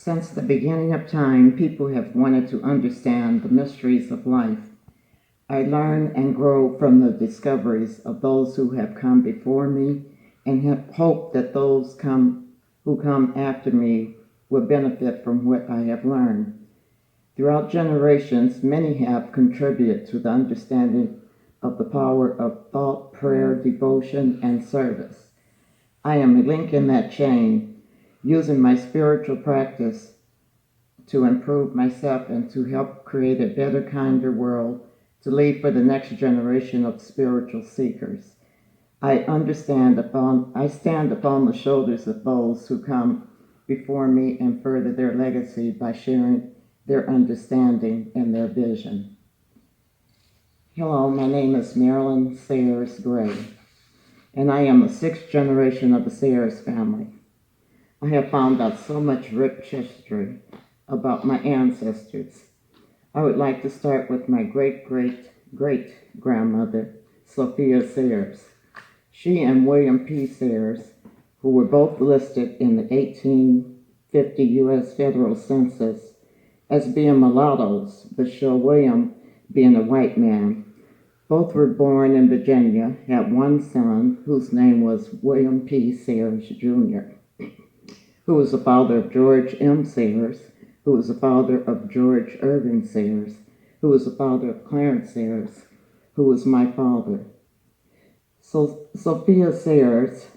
Since the beginning of time, people have wanted to understand the mysteries of life. I learn and grow from the discoveries of those who have come before me and have hope that those who come after me will benefit from what I have learned. Throughout generations, many have contributed to the understanding of the power of thought, prayer, devotion, and service. I am a link in that chain, using my spiritual practice to improve myself and to help create a better, kinder world to leave for the next generation of spiritual seekers. I stand upon the shoulders of those who come before me and further their legacy by sharing their understanding and their vision. Hello, my name is Marilyn Gray, and I am the sixth generation of the Sayers family. I have found out so much rich history about my ancestors. I would like to start with my great-great-great-grandmother, Sophia Sayers. She and William P. Sayers, who were both listed in the 1850 U.S. Federal Census as being mulattoes, but show William being a white man. Both were born in Virginia, had one son whose name was William P. Sayers, Jr., who was the father of George M. Sayers, who was the father of George Irving Sayers, who was the father of Clarence Sayers, who was my father. So Sophia Sayers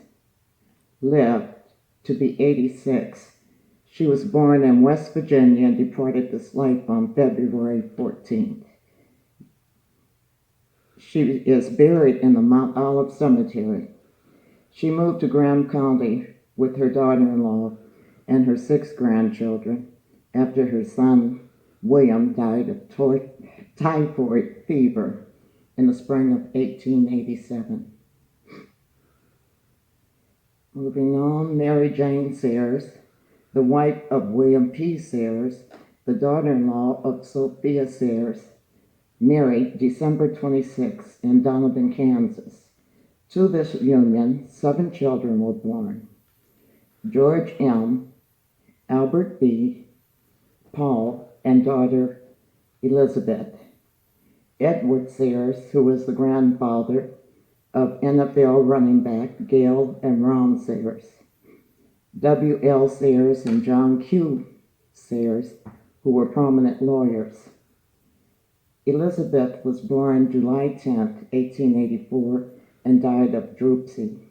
lived to be 86. She was born in West Virginia and departed this life on February 14th. She is buried in the Mount Olive Cemetery. She moved to Graham County with her daughter-in-law and her 6 grandchildren after her son William died of typhoid fever in the spring of 1887. Moving on, Mary Jane Sayers, the wife of William P. Sayers, the daughter-in-law of Sophia Sayers, married December 26 in Donovan, Kansas. To this union, 7 children were born: George M., Albert B., Paul, and daughter Elizabeth. Edward Sayers, who was the grandfather of NFL running back Gail and Ron Sayers. W.L. Sayers and John Q. Sayers, who were prominent lawyers. Elizabeth was born July 10, 1884, and died of dropsy,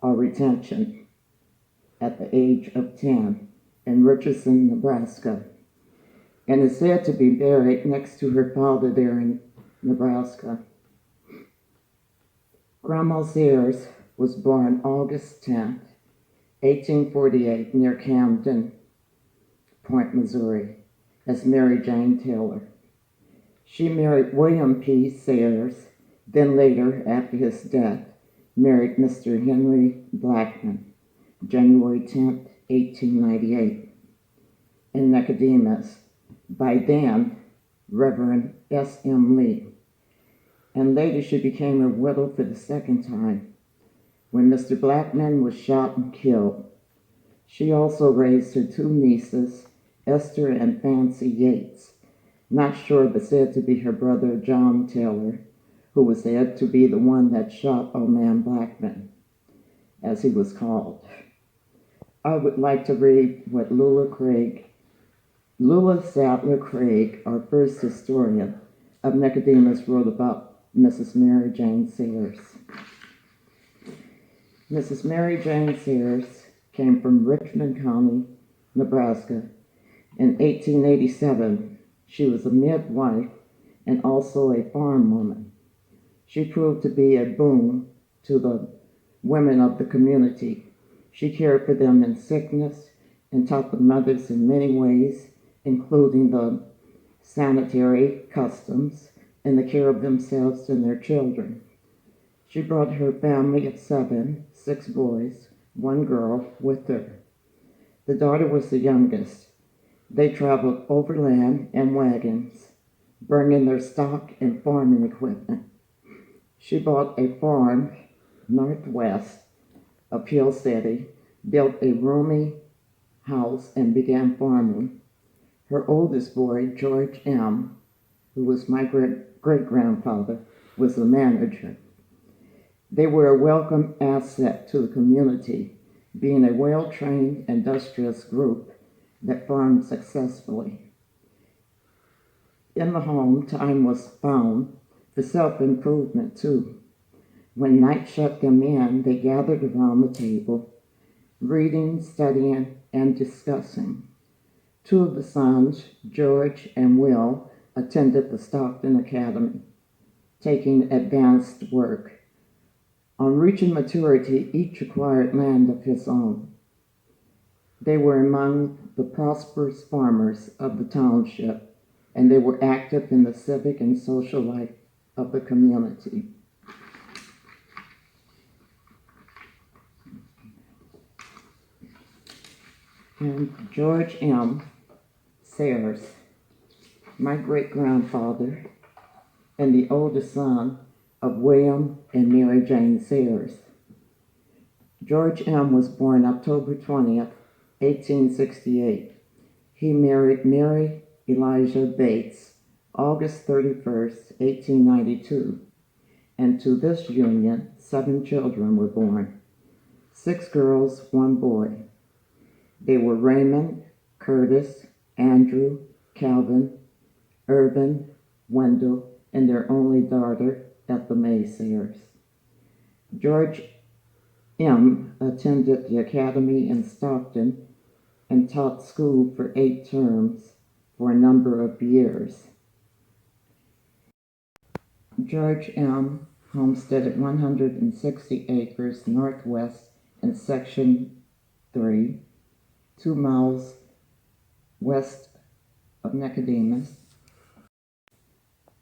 or retention, at the age of 10 in Richardson, Nebraska, and is said to be buried next to her father there in Nebraska. Grandma Sayers was born August 10, 1848, near Camden Point, Missouri, as Mary Jane Taylor. She married William P. Sayers, then later, after his death, married Mr. Henry Blackman, January 10, 1898, in Nicodemus, by then Reverend S.M. Lee. And later she became a widow for the second time when Mr. Blackman was shot and killed. She also raised her 2 nieces, Esther and Fancy Yates, not sure but said to be her brother John Taylor, who was said to be the one that shot Old Man Blackman, as he was called. I would like to read what Lula Sadler Craig, our first historian of Nicodemus, wrote about Mrs. Mary Jane Sayers. Mrs. Mary Jane Sayers came from Richmond County, Nebraska. In 1887, she was a midwife and also a farm woman. She proved to be a boon to the women of the community. She cared for them in sickness and taught the mothers in many ways, including the sanitary customs and the care of themselves and their children. She brought her family of 7, 6 boys, 1 girl, with her. The daughter was the youngest. They traveled overland in wagons, bringing their stock and farming equipment. She bought a farm northwest of Hill City, built a roomy house and began farming. Her oldest boy, George M., who was my great-grandfather, was the manager. They were a welcome asset to the community, being a well-trained, industrious group that farmed successfully. In the home, time was found for self-improvement too. When night shut them in, they gathered around the table, reading, studying, and discussing. Two of the sons, George and Will, attended the Stockton Academy, taking advanced work. On reaching maturity, each acquired land of his own. They were among the prosperous farmers of the township, and they were active in the civic and social life of the community. And George M. Sayers, my great-grandfather, and the oldest son of William and Mary Jane Sayers. George M. was born October 20th, 1868. He married Mary Elijah Bates, August 31st, 1892, and to this union, 7 children were born, 6 girls, 1 boy. They were Raymond, Curtis, Andrew, Calvin, Irvin, Wendell, and their only daughter, Ethel May Sayers. George M. attended the academy in Stockton and taught school for 8 terms for a number of years. George M. homesteaded 160 acres northwest in Section 3, 2 miles west of Nicodemus.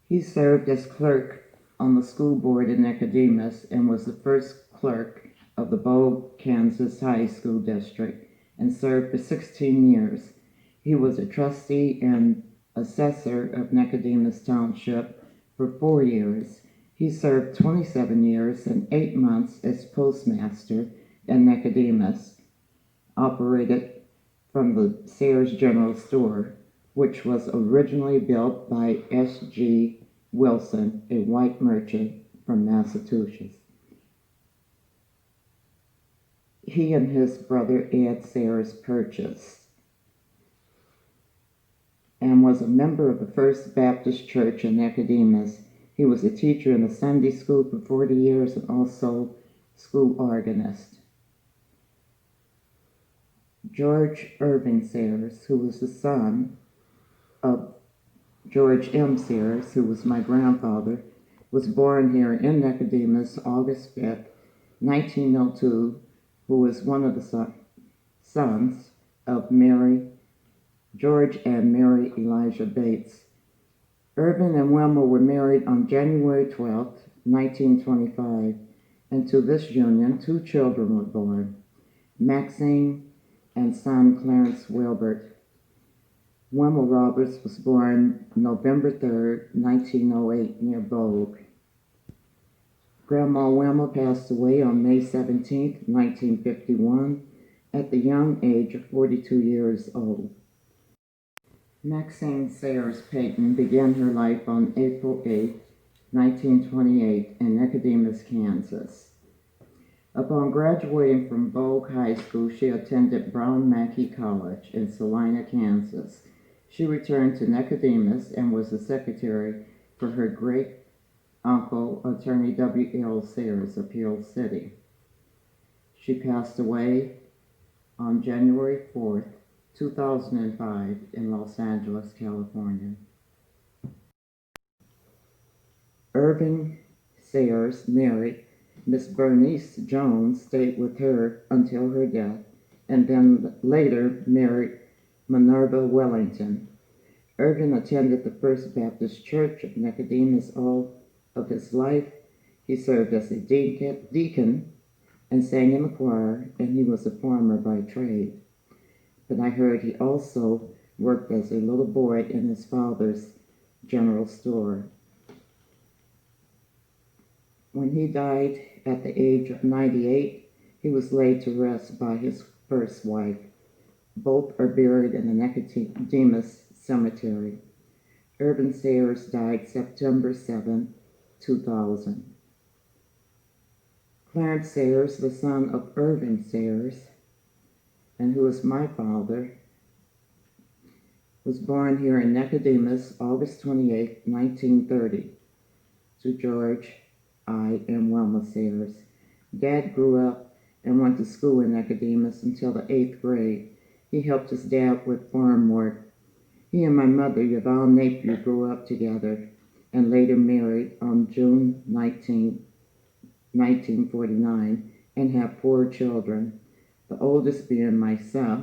He served as clerk on the school board in Nicodemus and was the first clerk of the Bogue, Kansas High School District and served for 16 years. He was a trustee and assessor of Nicodemus Township for 4 years. He served 27 years and 8 months as postmaster in Nicodemus, operated from the Sayers General Store, which was originally built by S.G. Wilson, a white merchant from Massachusetts. He and his brother Ed Sayers purchased and was a member of the First Baptist Church in Nicodemus. He was a teacher in the Sunday school for 40 years and also school organist. George Irving Sayers, who was the son of George M. Sayers, who was my grandfather, was born here in Nicodemus August 5th, 1902, who was one of the sons of George and Mary Elijah Bates. Irvin and Wilma were married on January 12th, 1925, and to this union 2 children were born, Maxine and son Clarence Wilbert. Wilma Roberts was born November 3rd, 1908, near Bogue. Grandma Wilma passed away on May 17th, 1951, at the young age of 42 years old. Maxine Sayers Payton began her life on April 8, 1928, in Nicodemus, Kansas. Upon graduating from Bogue High School, she attended Brown Mackie College in Salina, Kansas. She returned to Nicodemus and was the secretary for her great-uncle, Attorney W.L. Sayers of Hill City. She passed away on January 4th, 2005, in Los Angeles, California. Irving Sayers married Miss Bernice Jones, stayed with her until her death, and then later married Minerva Wellington. Irving attended the First Baptist Church of Nicodemus all of his life. He served as a deacon and sang in the choir, and he was a farmer by trade. But I heard he also worked as a little boy in his father's general store. When he died at the age of 98, he was laid to rest by his first wife, Both are buried in the Nicodemus Cemetery. Urban Sayers died September 7, 2000. Clarence Sayers, the son of Irving Sayers, and who is my father, was born here in Nicodemus, August 28, 1930, to George and Wilma Sayers. Dad grew up and went to school in Nicodemus until the 8th grade. He helped his dad with farm work. He and my mother, Yvonne Napier, grew up together and later married on June 19, 1949, and have 4 children, the oldest being myself,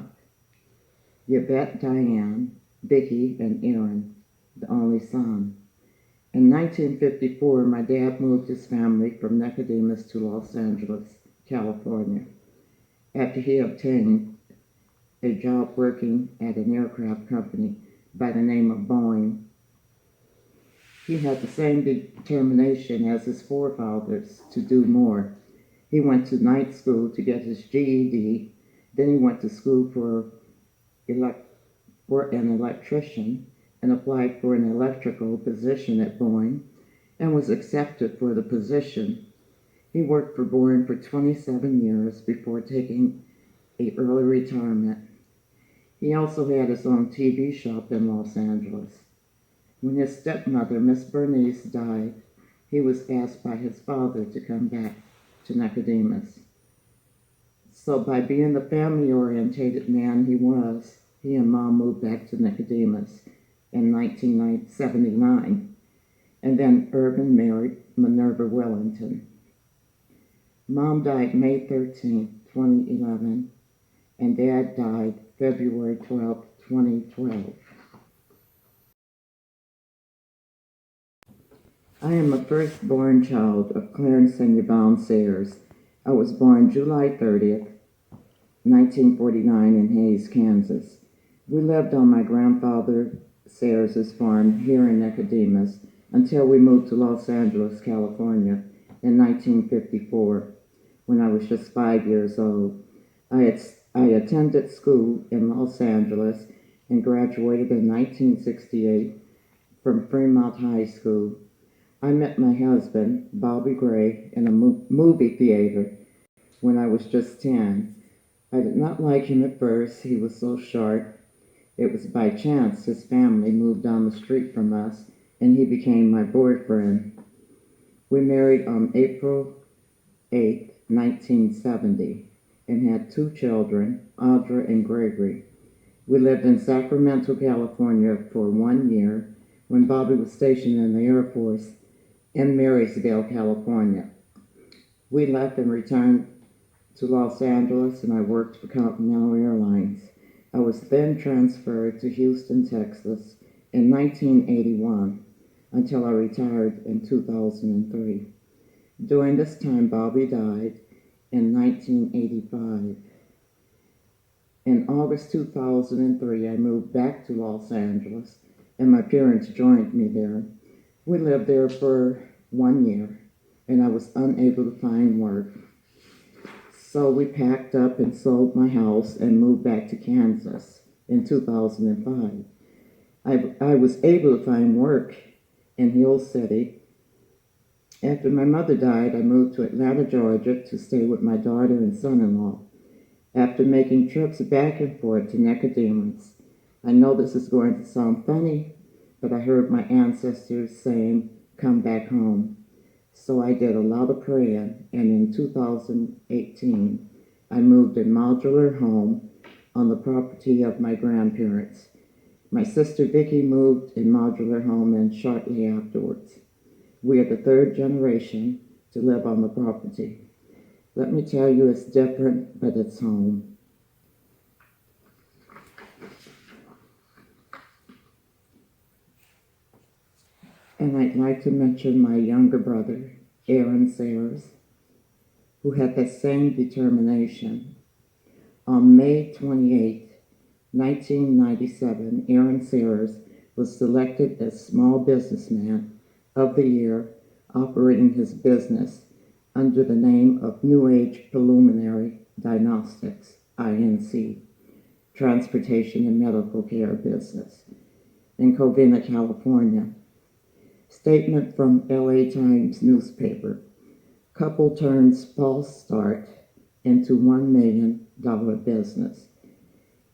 Yvette, Diane, Vicki, and Aaron, the only son. In 1954, my dad moved his family from Nicodemus to Los Angeles, California, after he obtained a job working at an aircraft company by the name of Boeing. He had the same determination as his forefathers to do more. He went to night school to get his GED, then he went to school for an electrician and applied for an electrical position at Boeing and was accepted for the position. He worked for Boeing for 27 years before taking an early retirement. He also had his own TV shop in Los Angeles. When his stepmother, Miss Bernice, died, he was asked by his father to come back to Nicodemus. So by being the family-orientated man he was, he and Mom moved back to Nicodemus in 1979, and then Irvin married Minerva Wellington. Mom died May 13, 2011, and Dad died February 12, 2012. I am a firstborn child of Clarence and Yvonne Sayers. I was born July 30th, 1949 in Hays, Kansas. We lived on my grandfather Sayers' farm here in Nicodemus until we moved to Los Angeles, California in 1954, when I was just 5 years old. I attended school in Los Angeles and graduated in 1968 from Fremont High School. I met my husband, Bobby Gray, in a movie theater when I was just 10. I did not like him at first. He was so short. It was by chance his family moved down the street from us, and he became my boyfriend. We married on April 8, 1970, and had 2 children, Audra and Gregory. We lived in Sacramento, California for 1 year when Bobby was stationed in the Air Force in Marysville, California. We left and returned to Los Angeles, and I worked for Continental Airlines. I was then transferred to Houston, Texas in 1981 until I retired in 2003. During this time, Bobby died in 1985. In August 2003, I moved back to Los Angeles, and my parents joined me there. We lived there for 1 year, and I was unable to find work. So we packed up and sold my house and moved back to Kansas in 2005. I was able to find work in Hill City. After my mother died, I moved to Atlanta, Georgia to stay with my daughter and son-in-law. After making trips back and forth to Nicodemus, I know this is going to sound funny, but I heard my ancestors saying, "Come back home." So I did a lot of praying, and in 2018, I moved a modular home on the property of my grandparents. My sister Vicki moved a modular home in shortly afterwards. We are the 3rd generation to live on the property. Let me tell you, it's different, but it's home. And I'd like to mention my younger brother, Aaron Sayers, who had the same determination. On May 28, 1997, Aaron Sayers was selected as Small Businessman of the Year, operating his business under the name of New Age Preliminary Diagnostics, INC, transportation and medical care business. In Covina, California. Statement from LA Times newspaper. Couple turns false start into $1 million business.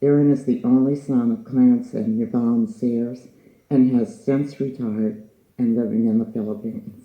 Aaron is the only son of Clarence and Yvonne Sears and has since retired and living in the Philippines.